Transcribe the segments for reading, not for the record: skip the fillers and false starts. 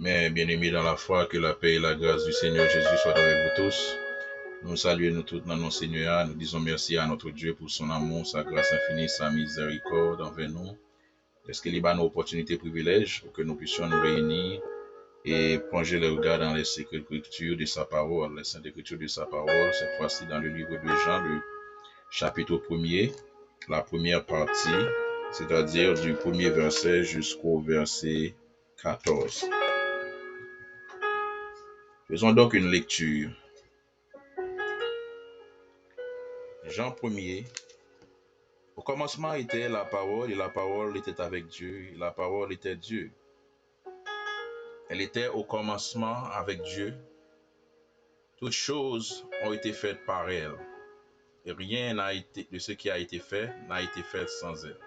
Mes bien-aimés dans la foi, que la paix et la grâce du Seigneur Jésus soient avec vous tous. Nous saluons nous tous dans nos Seigneurs. Nous disons merci à notre Dieu pour son amour, sa grâce infinie, sa miséricorde envers nous. Est-ce qu'il y a une opportunité, privilège pour que nous puissions nous réunir et plonger le regard dans les secrètes écritures de sa parole, les saintes écritures de sa parole, cette fois-ci dans le livre de Jean, le chapitre 1er, la première partie, c'est-à-dire du premier verset jusqu'au verset 14. Faisons donc une lecture. Jean 1er. Au commencement était la parole, et la parole était avec Dieu, et la parole était Dieu. Elle était au commencement avec Dieu. Toutes choses ont été faites par elle, et rien de ce qui a été fait n'a été fait sans elle.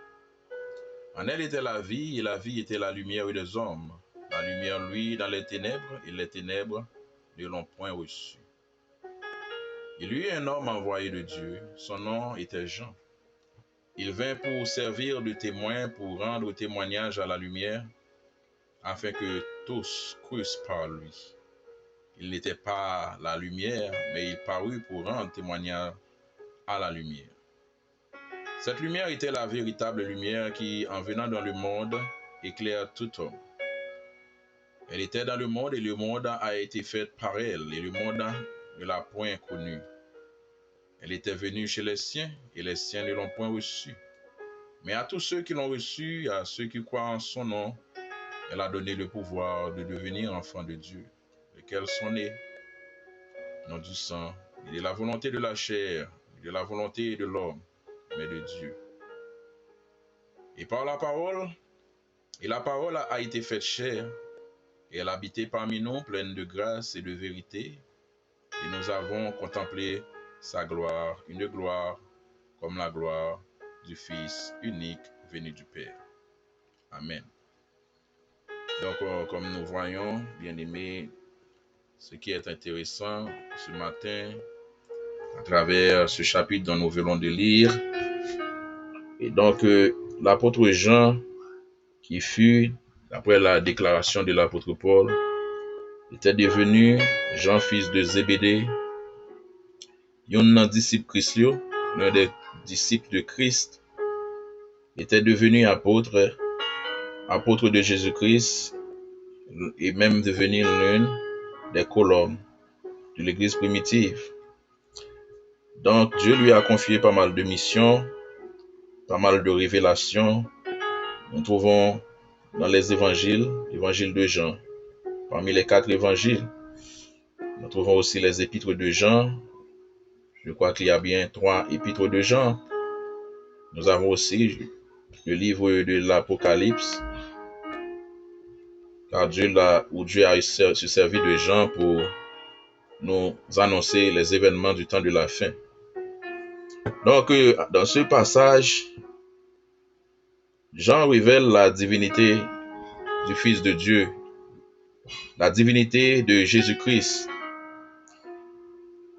En elle était la vie, et la vie était la lumière des hommes. La lumière, lui, dans les ténèbres, et les ténèbres ne l'ont point reçu. Il y eut un homme envoyé de Dieu, son nom était Jean. Il vint pour servir de témoin, pour rendre témoignage à la lumière, afin que tous crussent par lui. Il n'était pas la lumière, mais il parut pour rendre témoignage à la lumière. Cette lumière était la véritable lumière qui, en venant dans le monde, éclaire tout homme. Elle était dans le monde et le monde a été fait par elle, et le monde ne l'a point connue. Elle était venue chez les siens, et les siens ne l'ont point reçue. Mais à tous ceux qui l'ont reçue, à ceux qui croient en son nom, elle a donné le pouvoir de devenir enfants de Dieu, lesquels sont nés, non du sang, ni de la volonté de la chair, ni de la volonté de l'homme, mais de Dieu. Et par la parole, a été faite chair, et elle habitait parmi nous, pleine de grâce et de vérité, et nous avons contemplé sa gloire, une gloire comme la gloire du Fils unique venu du Père. Amen. Donc, comme nous voyons, bien-aimés, ce qui est intéressant ce matin, à travers ce chapitre dont nous venons de lire, et donc l'apôtre Jean, qui fut, après la déclaration de l'apôtre Paul, était devenu Jean, fils de Zébédée, un disciple Christ, l'un des disciples de Christ, était devenu apôtre de Jésus-Christ, et même devenu l'une des colonnes de l'église primitive. Donc Dieu lui a confié pas mal de missions, pas mal de révélations. Nous trouvons dans les évangiles, l'évangile de Jean. Parmi les 4 évangiles, nous trouvons aussi les épîtres de Jean. Je crois qu'il y a bien 3 épîtres de Jean. Nous avons aussi le livre de l'Apocalypse, car Dieu a se servi de Jean pour nous annoncer les événements du temps de la fin. Donc, dans ce passage, Jean révèle la divinité du Fils de Dieu, la divinité de Jésus-Christ.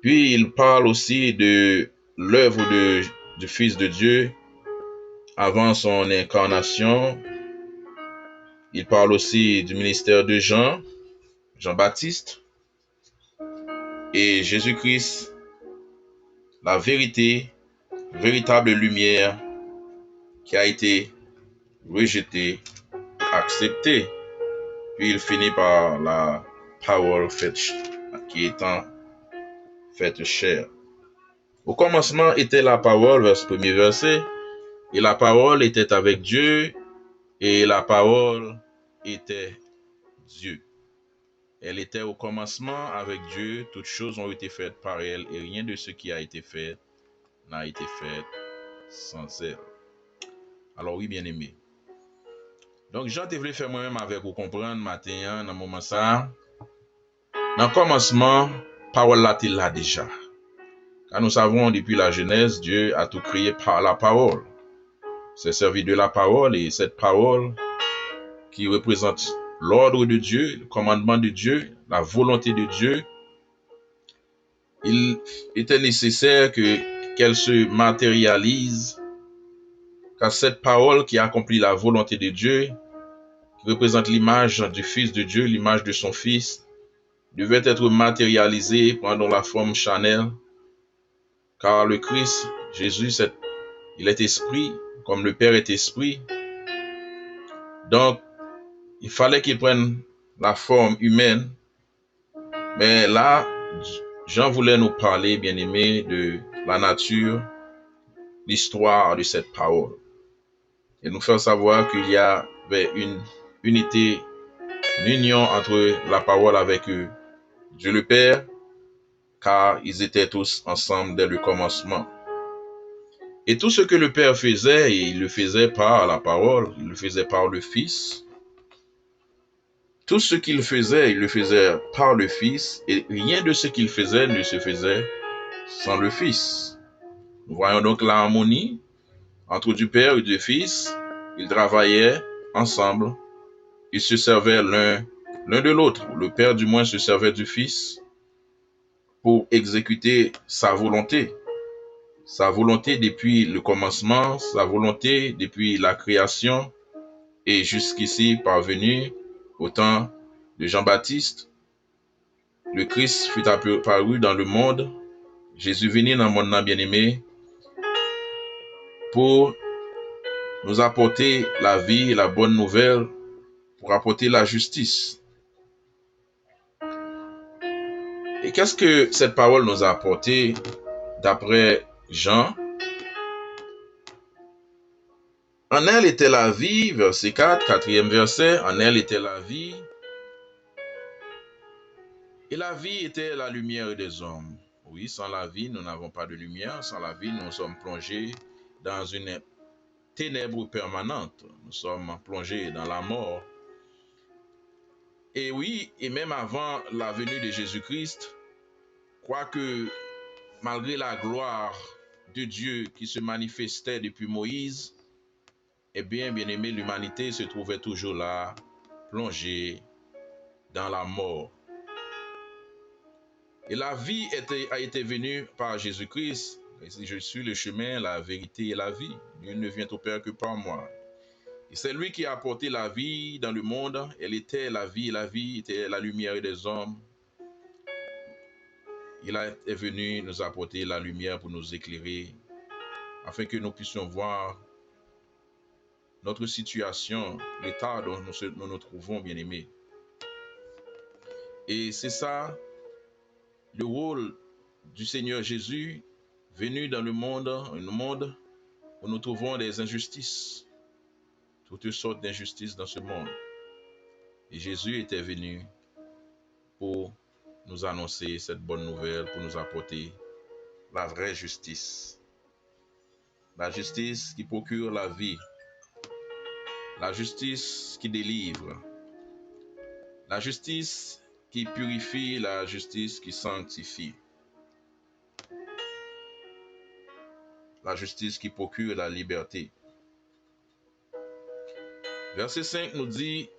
Puis il parle aussi de l'œuvre du Fils de Dieu avant son incarnation. Il parle aussi du ministère de Jean-Baptiste, et Jésus-Christ, la vérité, véritable lumière qui a été rejetée, acceptée. Puis il finit par la parole qui étant faite chair. Au commencement était la parole, premier verset, et la parole était avec Dieu, et la parole était Dieu. Elle était au commencement avec Dieu, toutes choses ont été faites par elle, et rien de ce qui a été fait n'a été fait sans elle. Alors oui, bien aimé. Donc, Jean te voulais faire moi-même avec vous comprendre matin, dans le moment ça. Dans le commencement, parole là, il l'a déjà. Car nous savons, depuis la Genèse, Dieu a tout créé par la parole. C'est servi de la parole, et cette parole qui représente l'ordre de Dieu, le commandement de Dieu, la volonté de Dieu, il était nécessaire qu'elle se matérialise, car cette parole qui accomplit la volonté de Dieu, représente l'image du Fils de Dieu, l'image de son Fils, devait être matérialisé, prenant la forme charnelle, car le Christ, Jésus, il est esprit, comme le Père est esprit. Donc, il fallait qu'il prenne la forme humaine. Mais là, Jean voulait nous parler, bien-aimés, de la nature, l'histoire de cette parole. Et nous faire savoir qu'il y avait une unité, une union entre la parole avec Dieu le Père, car ils étaient tous ensemble dès le commencement. Et tout ce que le Père faisait, il le faisait par la parole, il le faisait par le Fils. Tout ce qu'il faisait, il le faisait par le Fils, et rien de ce qu'il faisait ne se faisait sans le Fils. Nous voyons donc l'harmonie entre du Père et du Fils. Ils travaillaient ensemble, ils se servaient l'un de l'autre. Le Père du moins se servait du Fils pour exécuter sa volonté depuis le commencement, sa volonté depuis la création, et jusqu'ici parvenu au temps de Jean-Baptiste. Le Christ fut apparu dans le monde. Jésus venu dans le monde bien-aimé pour nous apporter la vie, la bonne nouvelle, pour apporter la justice. Et qu'est-ce que cette parole nous a apporté d'après Jean? En elle était la vie, verset 4, quatrième verset, en elle était la vie, et la vie était la lumière des hommes. Oui, sans la vie, nous n'avons pas de lumière, sans la vie, nous sommes plongés dans une ténèbre permanente, nous sommes plongés dans la mort. Et oui, et même avant la venue de Jésus-Christ, quoique malgré la gloire de Dieu qui se manifestait depuis Moïse, eh bien, bien-aimé, l'humanité se trouvait toujours là, plongée dans la mort. Et la vie a été venue par Jésus-Christ. Je suis le chemin, la vérité et la vie. Nul ne vient au Père que par moi. Et c'est lui qui a apporté la vie dans le monde. Elle était la vie était la lumière des hommes. Il est venu nous apporter la lumière pour nous éclairer, afin que nous puissions voir notre situation, l'état dont nous nous trouvons, bien-aimés. Et c'est ça, le rôle du Seigneur Jésus, venu dans le monde, un monde où nous trouvons des injustices, toutes sortes d'injustices dans ce monde. Et Jésus était venu pour nous annoncer cette bonne nouvelle, pour nous apporter la vraie justice. La justice qui procure la vie. La justice qui délivre. La justice qui purifie, la justice qui sanctifie. La justice qui procure la liberté. Verset 5 nous dit,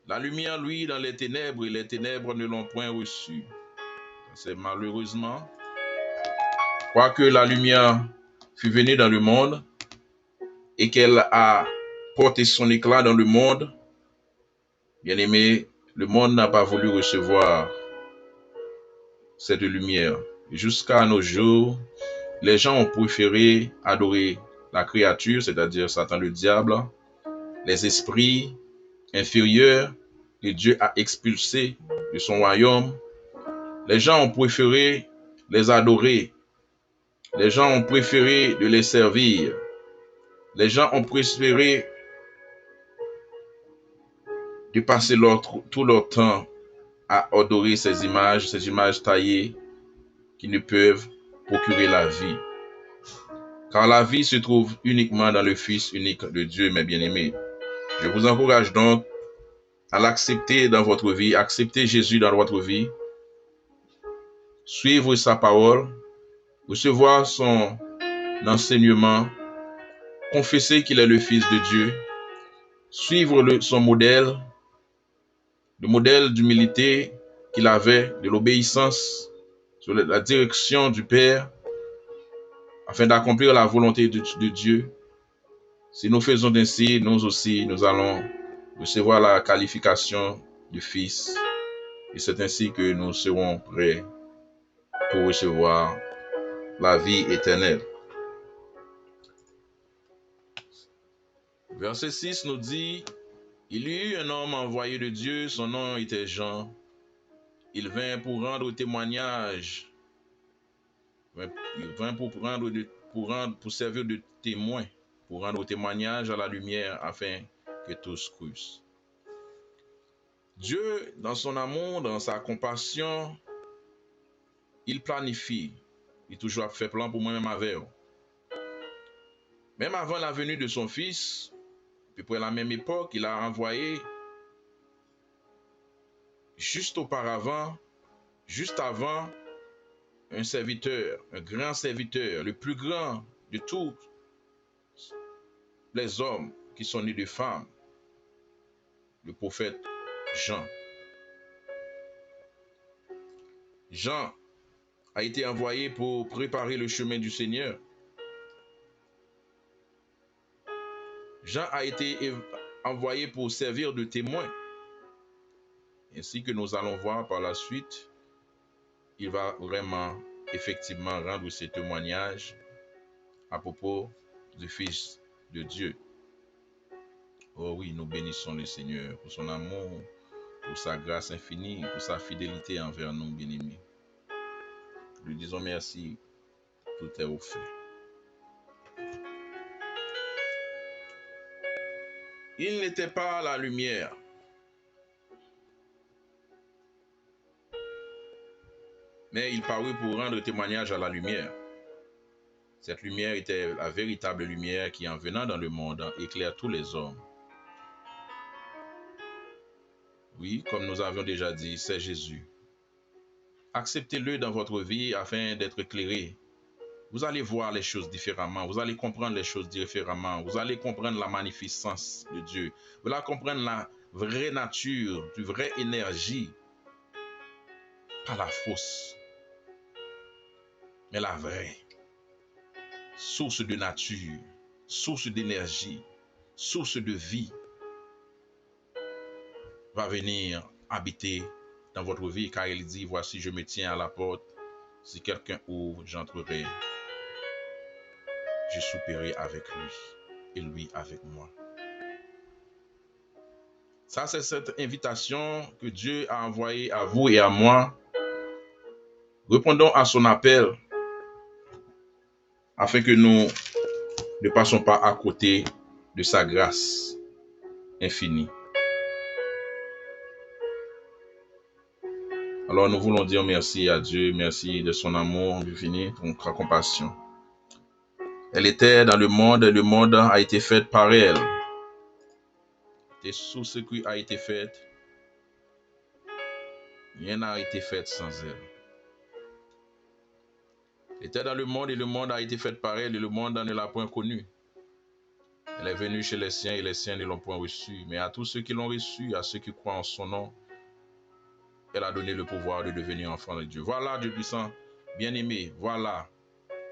la lumière luit dans les ténèbres et les ténèbres ne l'ont point reçue. C'est malheureusement, quoique la lumière fut venue dans le monde et qu'elle a porté son éclat dans le monde, bien aimé, le monde n'a pas voulu recevoir cette lumière. Jusqu'à nos jours, les gens ont préféré adorer la créature, c'est-à-dire Satan le diable, les esprits inférieurs que Dieu a expulsés de son royaume. Les gens ont préféré les adorer. Les gens ont préféré de les servir. Les gens ont préféré de passer tout leur temps à adorer ces images taillées qui ne peuvent procurer la vie. Car la vie se trouve uniquement dans le Fils unique de Dieu, mes bien-aimés. Je vous encourage donc à l'accepter dans votre vie, accepter Jésus dans votre vie, suivre sa parole, recevoir son enseignement, confesser qu'il est le Fils de Dieu, suivre son modèle, le modèle d'humilité qu'il avait, de l'obéissance, sur la direction du Père, afin d'accomplir la volonté de Dieu. Si nous faisons ainsi, nous aussi, nous allons recevoir la qualification du Fils, et c'est ainsi que nous serons prêts pour recevoir la vie éternelle. Verset 6 nous dit, il y eut un homme envoyé de Dieu, son nom était Jean. Il vint pour rendre témoignage, il vint pour servir de témoin, pour rendre témoignage à la lumière afin que tous crussent. Dieu, dans son amour, dans sa compassion, il planifie. Il toujours fait plan pour moi-même avec. Même avant la venue de son fils, puis pour la même époque, il a envoyé juste auparavant, juste avant, un serviteur, un grand serviteur, le plus grand de tous les hommes qui sont nés de femmes, le prophète Jean. Jean a été envoyé pour préparer le chemin du Seigneur. Jean a été envoyé pour servir de témoin. Ainsi que nous allons voir par la suite, il va vraiment, effectivement, rendre ses témoignages à propos du Fils de Dieu. Oh oui, nous bénissons le Seigneur pour son amour, pour sa grâce infinie, pour sa fidélité envers nous, bien-aimés. Lui disons merci, tout est au fait. Il n'était pas la lumière. Mais il parut pour rendre témoignage à la lumière. Cette lumière était la véritable lumière qui, en venant dans le monde, éclaire tous les hommes. Oui, comme nous avions déjà dit, c'est Jésus. Acceptez-le dans votre vie afin d'être éclairé. Vous allez voir les choses différemment, vous allez comprendre les choses différemment, vous allez comprendre la magnificence de Dieu, vous allez comprendre la vraie nature, la vraie énergie, pas la fausse, mais la vraie. Source de nature, source d'énergie, source de vie, va venir habiter dans votre vie, car il dit, voici je me tiens à la porte, si quelqu'un ouvre, j'entrerai, je souperai avec lui et lui avec moi. Ça, c'est cette invitation que Dieu a envoyée à vous et à moi. Répondons à son appel afin que nous ne passons pas à côté de sa grâce infinie. Alors nous voulons dire merci à Dieu, merci de son amour infini, de sa compassion. Elle était dans le monde a été fait par elle. Et sous ce qui a été fait, rien n'a été fait sans elle. Elle était dans le monde et le monde a été fait par elle et le monde ne l'a point connue. Elle est venue chez les siens et les siens ne l'ont point reçue. Mais à tous ceux qui l'ont reçue, à ceux qui croient en son nom, elle a donné le pouvoir de devenir enfant de Dieu. Voilà, Dieu puissant, bien-aimé, voilà,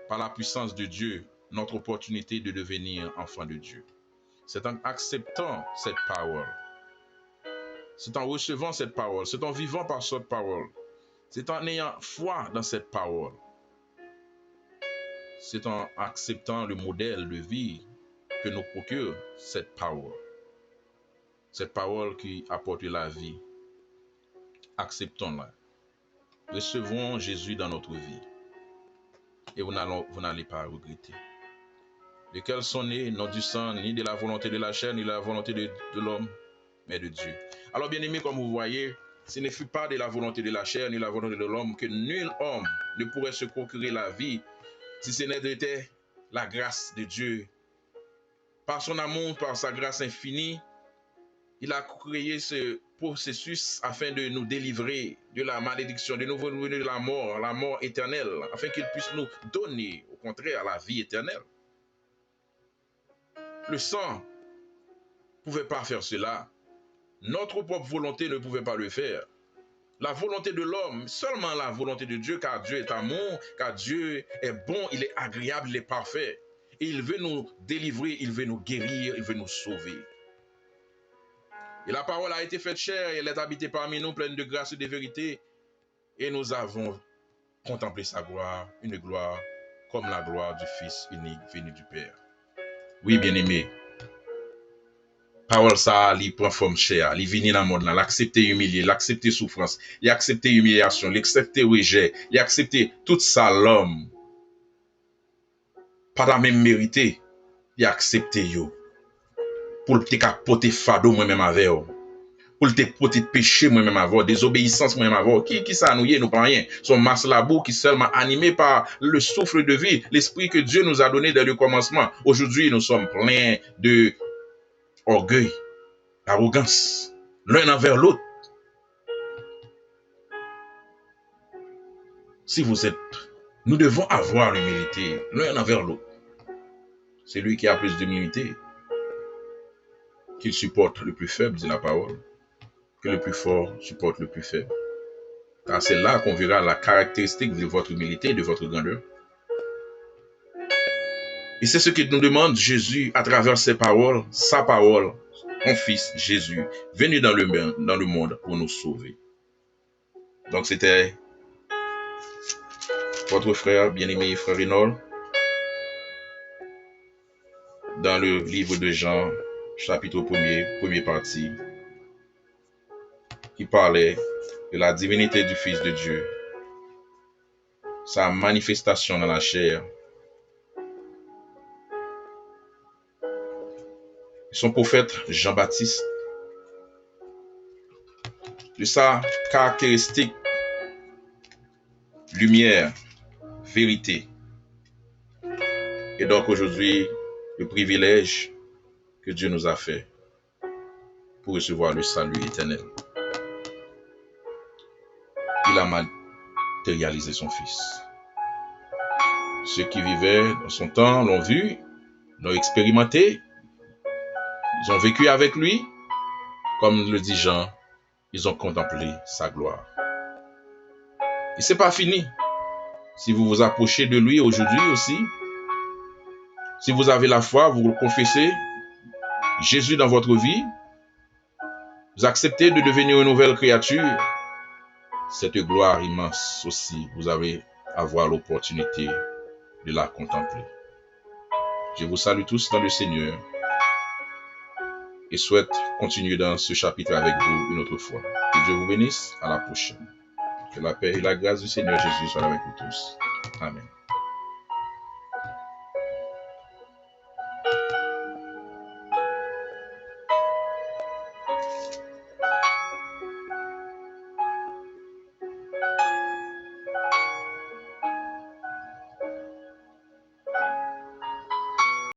par la puissance de Dieu, notre opportunité de devenir enfant de Dieu. C'est en acceptant cette parole, c'est en recevant cette parole, c'est en vivant par cette parole, c'est en ayant foi dans cette parole, c'est en acceptant le modèle de vie que nous procure cette parole. Cette parole qui apporte la vie. Acceptons-la. Recevons Jésus dans notre vie. Et vous n'allez pas regretter. Lesquels sont nés, non du sang, ni de la volonté de la chair, ni de la volonté de l'homme, mais de Dieu. Alors, bien-aimés, comme vous voyez, ce ne fut pas de la volonté de la chair, ni de la volonté de l'homme, que nul homme ne pourrait se procurer la vie, si ce n'était la grâce de Dieu. Par son amour, par sa grâce infinie, il a créé ce processus afin de nous délivrer de la malédiction, de nous revenir de la mort éternelle, afin qu'il puisse nous donner, au contraire, la vie éternelle. Le sang ne pouvait pas faire cela. Notre propre volonté ne pouvait pas le faire. La volonté de l'homme, seulement la volonté de Dieu, car Dieu est amour, car Dieu est bon, il est agréable, il est parfait. Et il veut nous délivrer, il veut nous guérir, il veut nous sauver. Et la parole a été faite chair et elle est habitée parmi nous, pleine de grâce et de vérité. Et nous avons contemplé sa gloire, une gloire comme la gloire du Fils unique venu du Père. Oui, bien-aimé, parole ça, il prend forme chair, il vient dans le monde, l'accepter humilié, l'accepter souffrance, il accepter humiliation, l'accepter rejet, il accepter tout ça l'homme, pas la même mérité, il accepter yo, pour le porter fardeau moi-même avec yo. Pour le porter péché moi-même avoir, désobéissance moi-même avoir. Qui ça nous pas rien. Son masse labour qui seulement animé par le souffle de vie, l'esprit que Dieu nous a donné dès le commencement. Aujourd'hui, nous sommes pleins de orgueil, arrogance, l'un envers l'autre. Si vous êtes, nous devons avoir l'humilité l'un envers l'autre. C'est lui qui a plus d'humilité, qu'il supporte le plus faible, dit la parole, que le plus fort supporte le plus faible. Car c'est là qu'on verra la caractéristique de votre humilité, de votre grandeur. Et c'est ce que nous demande Jésus à travers ses paroles, sa parole, son Fils Jésus, venu dans le monde pour nous sauver. Donc c'était votre frère, bien-aimé frère Renol, dans le livre de Jean, chapitre 1er, première partie, qui parlait de la divinité du Fils de Dieu, sa manifestation dans la chair, son prophète Jean-Baptiste, de sa caractéristique lumière, vérité. Et donc aujourd'hui, le privilège que Dieu nous a fait pour recevoir le salut éternel. Il a matérialisé son Fils. Ceux qui vivaient dans son temps l'ont vu, l'ont expérimenté, ils ont vécu avec lui, comme le dit Jean, ils ont contemplé sa gloire. Et c'est pas fini. Si vous vous approchez de lui aujourd'hui aussi, si vous avez la foi, vous confessez Jésus dans votre vie, vous acceptez de devenir une nouvelle créature, cette gloire immense aussi, vous avez avoir l'opportunité de la contempler. Je vous salue tous dans le Seigneur et souhaite continuer dans ce chapitre avec vous une autre fois. Que Dieu vous bénisse. À la prochaine. Que la paix et la grâce du Seigneur Jésus soient avec vous tous. Amen.